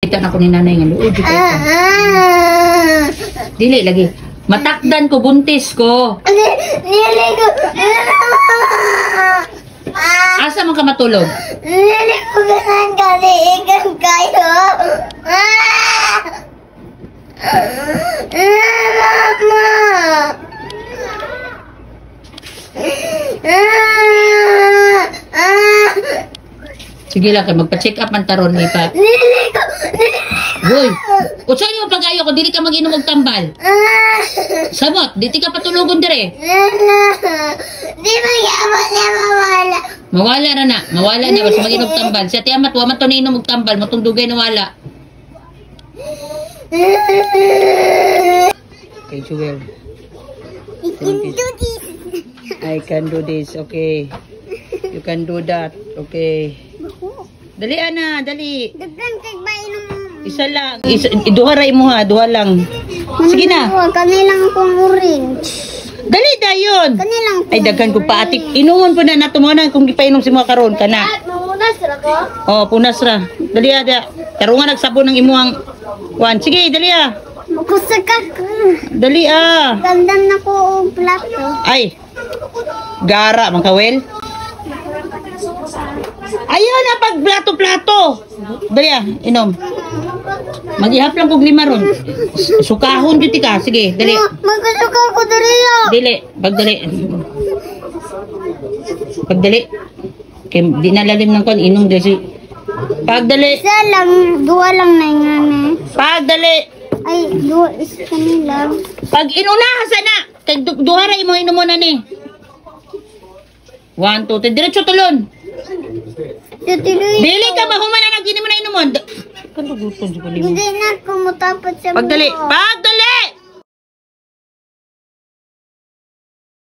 Kita na ko ni nanay nga luod. Dili lagi. Matakdan ko, buntis ko. Nili ko. Asa man ka matulog? Nili ko ganang kaliigan kayo. Mama. Sige lang, magpa-check up man taron ni pa. Nili ko. Hoy, usahay mo pag-ayo ko, dili ka mag-inom og tambal. Samot, dili ka patulugon dire. Di ba yaman na mawala? Mawala na. Mawala na basta mag-inom og tambal. Sa tiyamat wa man to niinom og tambal, matong dugay na wala. Okay, Jewel. I can do this. Okay. You can do that. Okay. Dali ana, dali. Daghan kay ba inom mo? Isa lang. Duha ra imo ha, duha lang. Sige na. Kanilang akong orange. Dali dayon. Kanilang Ay daghan ko pa atik. Inuman po na nato mo na kung gipainom si mga karon kana. mamunas ra ko. Oh, punas ra. Dali ada. Tarungan nagsabon ng imuang wan. Sige, dali ah. Makusagak. Dali ah. Gandan na ko og plato. Ay. Gara man kawel. Ayaw na pag plato-plato. Dali ah, inom. Mag-ihap lang kog lima ron. Sukahon jud ka. Sige, dali. Magsuka ko diriya. Dili, pagdali. Pagdali. Kay di nalalim ng kon inom dali. Pagdali. Isa lang, duwa lang na ngani. Pagdali. Ay, duwa is kanila. Pag inunaha sana. Kay duha ra imo inom mo na ni. 1 2 3 diretso tulon. Tutuloy. Dili ka mahuman na nagini mo na inom mo. Kanduguton jud ko limo. Hindi na ako mutapot sa Pagdali. buhok. Pag